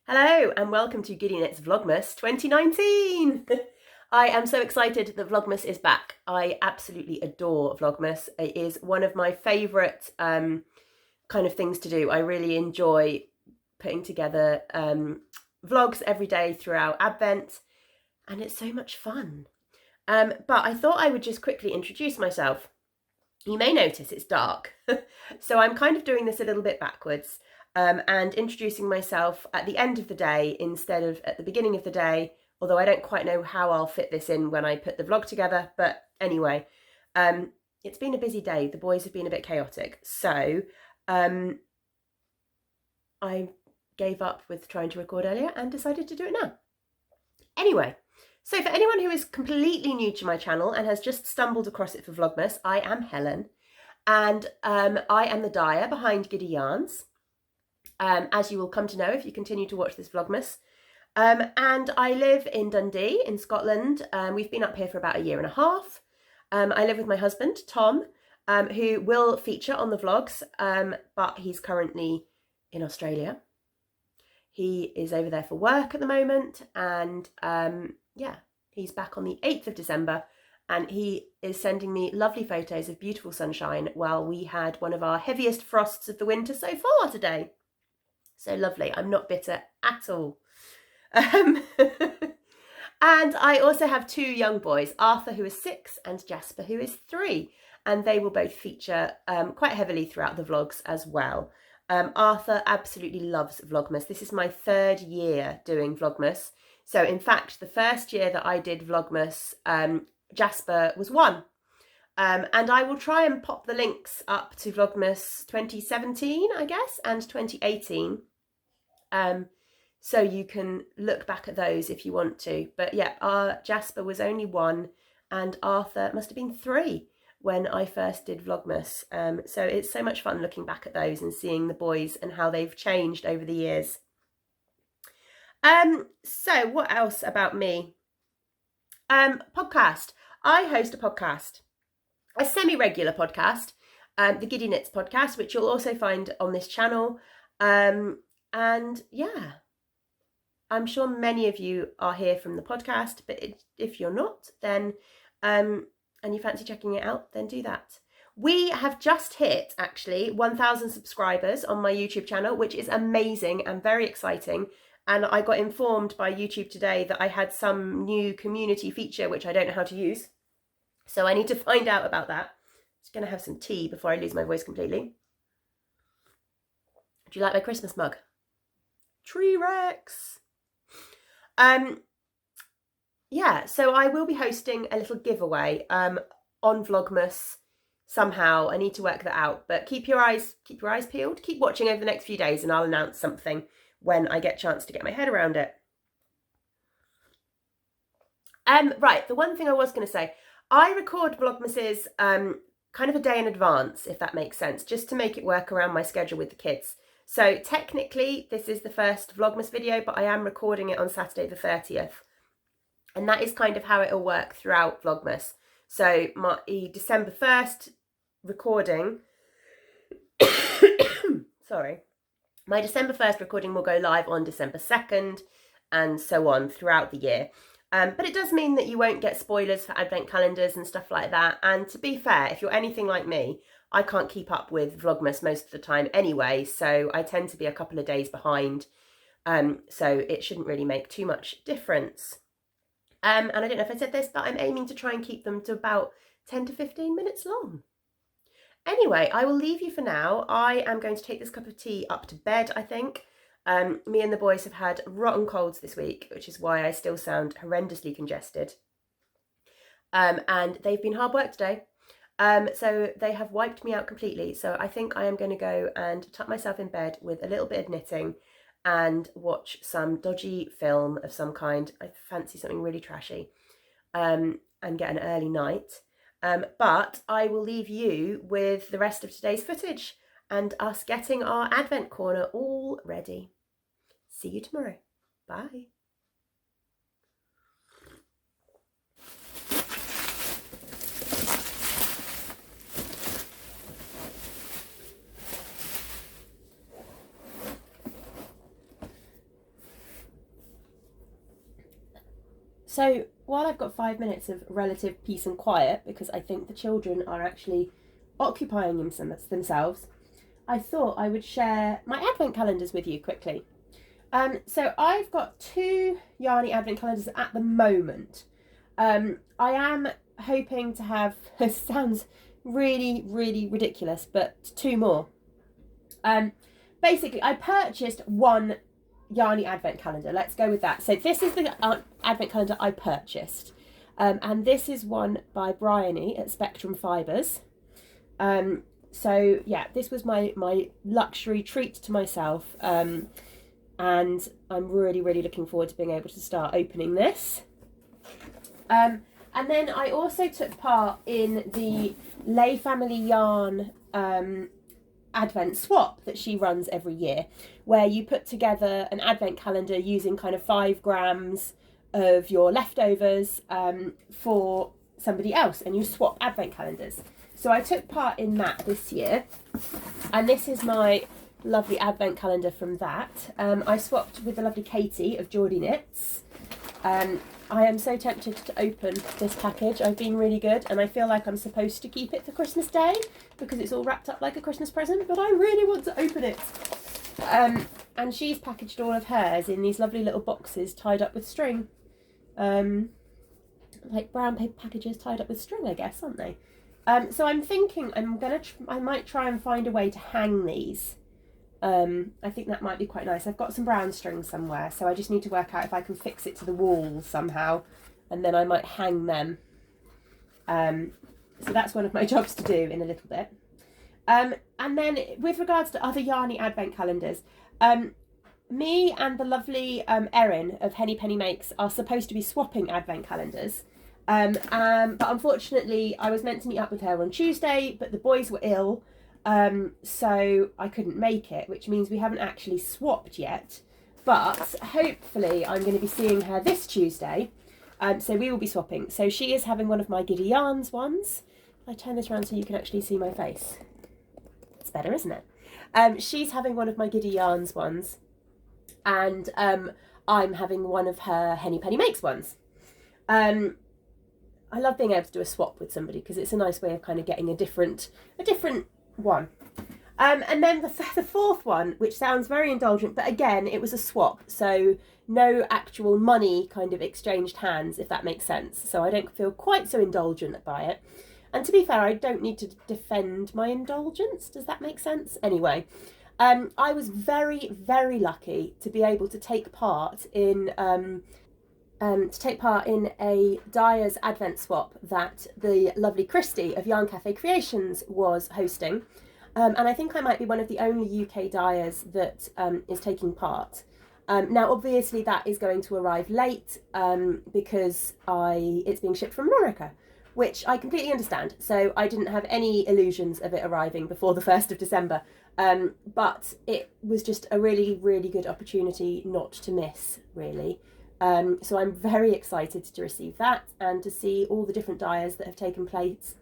Hello and welcome to Giddy Vlogmas 2019. I am so excited that Vlogmas is back. I absolutely adore Vlogmas. It is one of my favourite kind of things to do. I really enjoy putting together vlogs every day throughout Advent, and it's so much fun. But I thought I would just quickly introduce myself. You may notice it's dark, so I'm kind of doing this a little bit backwards. And introducing myself at the end of the day instead of at the beginning of the day, although I don't quite know how I'll fit this in when I put the vlog together. But anyway, it's been a busy day. The boys have been a bit chaotic. So I gave up with trying to record earlier and decided to do it now. Anyway, so for anyone who is completely new to my channel and has just stumbled across it for Vlogmas, I am Helen, and I am the dyer behind Giddy Yarns. As you will come to know if you continue to watch this Vlogmas. And I live in Dundee in Scotland. We've been up here for about a year and a half. I live with my husband, Tom, who will feature on the vlogs, but he's currently in Australia. He is over there for work at the moment, and yeah, he's back on the 8th of December, and he is sending me lovely photos of beautiful sunshine while we had one of our heaviest frosts of the winter so far today. So lovely. I'm not bitter at all. And I also have two young boys, Arthur, who is 6, and Jasper, who is 3. And they will both feature quite heavily throughout the vlogs as well. Arthur absolutely loves Vlogmas. This is my 3rd year doing Vlogmas. So in fact, the first year that I did Vlogmas, Jasper was 1. And I will try and pop the links up to Vlogmas 2017, I guess, and 2018. So you can look back at those if you want to. But yeah, Jasper was only 1 and Arthur must have been 3 when I first did Vlogmas. So it's so much fun looking back at those and seeing the boys and how they've changed over the years. So what else about me? Podcast. I host a podcast. A semi-regular podcast, the Giddy Knits podcast, which you'll also find on this channel. And yeah, I'm sure many of you are here from the podcast, but if you're not, then, and you fancy checking it out, then do that. We have just hit, actually, 1,000 subscribers on my YouTube channel, which is amazing and very exciting. And I got informed by YouTube today that I had some new community feature, which I don't know how to use. So I need to find out about that. I'm just going to have some tea before I lose my voice completely. Do you like my Christmas mug? Tree Rex. Yeah, so I will be hosting a little giveaway on Vlogmas somehow. I need to work that out, but keep your eyes peeled. Keep watching over the next few days and I'll announce something when I get a chance to get my head around it. Right, the one thing I was going to say, I record Vlogmases kind of a day in advance, if that makes sense, just to make it work around my schedule with the kids. So technically, this is the first Vlogmas video, but I am recording it on Saturday the 30th. And that is kind of how it'll work throughout Vlogmas. So my December 1st recording, sorry, my December 1st recording will go live on December 2nd and so on throughout the year. But it does mean that you won't get spoilers for advent calendars and stuff like that. And to be fair, if you're anything like me, I can't keep up with Vlogmas most of the time anyway. So I tend to be a couple of days behind. So it shouldn't really make too much difference. And I don't know if I said this, but I'm aiming to try and keep them to about 10 to 15 minutes long. Anyway, I will leave you for now. I am going to take this cup of tea up to bed, I think. Me and the boys have had rotten colds this week, which is why I still sound horrendously congested. And they've been hard work today. So they have wiped me out completely. So I think I am going to go and tuck myself in bed with a little bit of knitting and watch some dodgy film of some kind. I fancy something really trashy, and get an early night. But I will leave you with the rest of today's footage and us getting our Advent corner all ready. See you tomorrow. Bye. So while I've got 5 minutes of relative peace and quiet, because I think the children are actually occupying themselves, I thought I would share my advent calendars with you quickly. So I've got 2 Yarny advent calendars at the moment. I am hoping to have, it sounds really, really ridiculous, but 2 more. Basically, I purchased 1 Yarny advent calendar. Let's go with that. So this is the advent calendar I purchased. And this is one by Bryony at Spectrum Fibres. So yeah, this was my luxury treat to myself. And I'm really, really looking forward to being able to start opening this. And then I also took part in the Lay Family Yarn advent swap that she runs every year, where you put together an advent calendar using kind of 5 grams of your leftovers for somebody else, and you swap advent calendars. So I took part in that this year, and this is my lovely advent calendar from that. I swapped with the lovely Katie of Geordie Knits. I am so tempted to open this package. I've been really good, and I feel like I'm supposed to keep it for Christmas Day because it's all wrapped up like a Christmas present, but I really want to open it. And she's packaged all of hers in these lovely little boxes tied up with string. Like brown paper packages tied up with string, I guess, aren't they? So I'm thinking I might try and find a way to hang these. I think that might be quite nice. I've got some brown string somewhere, so I just need to work out if I can fix it to the wall somehow, and then I might hang them. So that's one of my jobs to do in a little bit. And then with regards to other Yarny advent calendars, me and the lovely Erin of Henny Penny Makes are supposed to be swapping advent calendars. But unfortunately I was meant to meet up with her on Tuesday, but the boys were ill. So I couldn't make it, which means we haven't actually swapped yet, but hopefully I'm going to be seeing her this Tuesday. So we will be swapping. So she is having one of my Giddy Yarns ones. I turn this around so you can actually see my face. It's better, isn't it? She's having one of my Giddy Yarns ones, and I'm having one of her Henny Penny Makes ones. I love being able to do a swap with somebody because it's a nice way of kind of getting a different one. And then the 4th one, which sounds very indulgent, but again, it was a swap, so no actual money kind of exchanged hands, if that makes sense. So I don't feel quite so indulgent by it. And to be fair, I don't need to defend my indulgence. Does that make sense? Anyway, I was very, very lucky to be able to take part in a dyer's advent swap that the lovely Christy of Yarn Cafe Creations was hosting. And I think I might be one of the only UK dyers that is taking part. Now, obviously, that is going to arrive late because it's being shipped from America, which I completely understand. So I didn't have any illusions of it arriving before the 1st of December. But it was just a really, really good opportunity not to miss, really. So I'm very excited to receive that and to see all the different dyers that have taken part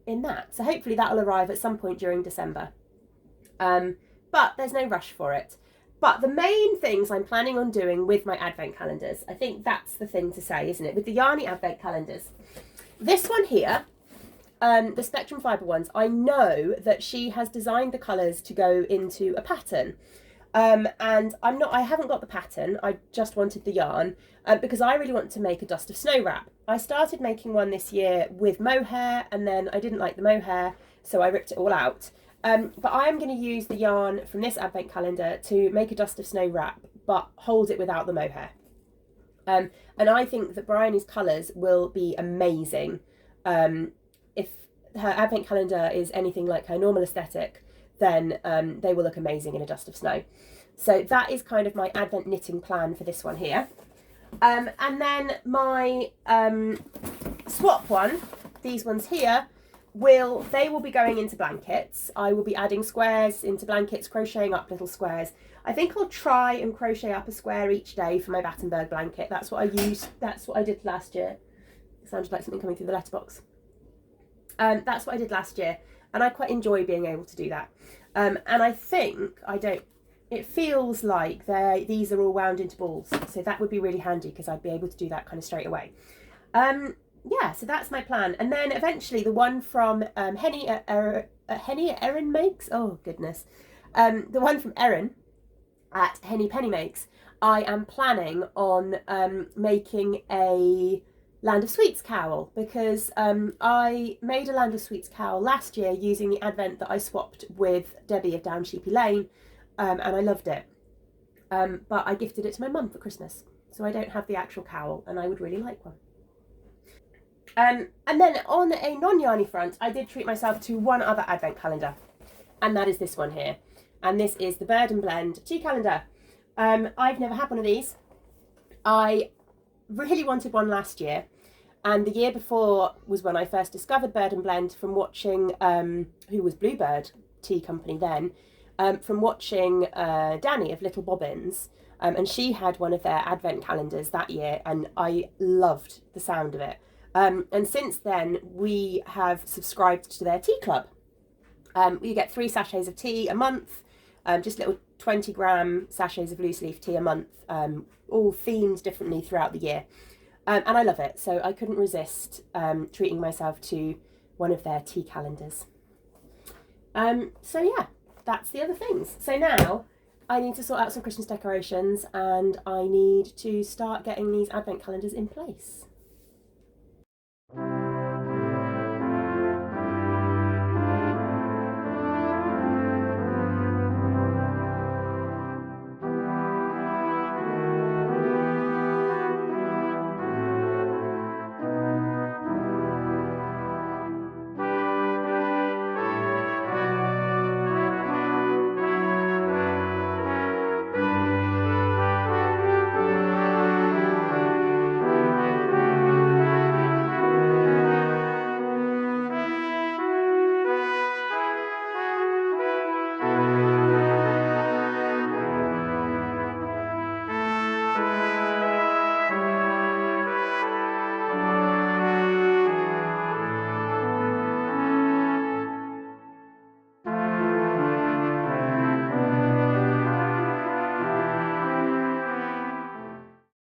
in that. So hopefully that will arrive at some point during December. But there's no rush for it. But the main things I'm planning on doing with my advent calendars, I think that's the thing to say, isn't it? With the Yarny advent calendars. This one here, the Spectrum Fibre ones, I know that she has designed the colours to go into a pattern. And I haven't got the pattern, I just wanted the yarn, because I really want to make a dust of snow wrap. I started making one this year with mohair, and then I didn't like the mohair, so I ripped it all out. But I am going to use the yarn from this advent calendar to make a dust of snow wrap, but hold it without the mohair. And I think that Bryony's colours will be amazing. If her advent calendar is anything like her normal aesthetic, then they will look amazing in a dust of snow. So that is kind of my advent knitting plan for this one here. And then my swap one, these ones here, they will be going into blankets. I will be adding squares into blankets, crocheting up little squares. I think I'll try and crochet up a square each day for my Battenberg blanket. That's what I did last year. It sounded like something coming through the letterbox. That's what I did last year, and I quite enjoy being able to do that. And I think, I don't it feels like these are all wound into balls. So that would be really handy because I'd be able to do that kind of straight away. Yeah, so that's my plan. And then eventually the one from Henny Erin makes. Oh, goodness. The one from Erin at Henny Penny Makes, I am planning on making a Land of Sweets cowl, because I made a Land of Sweets cowl last year using the advent that I swapped with Debbie of Down Sheepy Lane, and I loved it. But I gifted it to my mum for Christmas, so I don't have the actual cowl, and I would really like one. And then on a non-yarny front, I did treat myself to one other advent calendar, and that is this one here. And this is the Bird and Blend tea calendar. I've never had one of these. I really wanted one last year, and the year before was when I first discovered Bird and Blend from watching, who was Bluebird Tea Company then, from watching Danny of Little Bobbins, and she had one of their advent calendars that year, and I loved the sound of it. And since then, we have subscribed to their tea club. You get 3 sachets of tea a month, just little 20-gram sachets of loose leaf tea a month, all themed differently throughout the year. And I love it, so I couldn't resist treating myself to one of their tea calendars. So yeah, that's the other things. So now I need to sort out some Christmas decorations, and I need to start getting these advent calendars in place.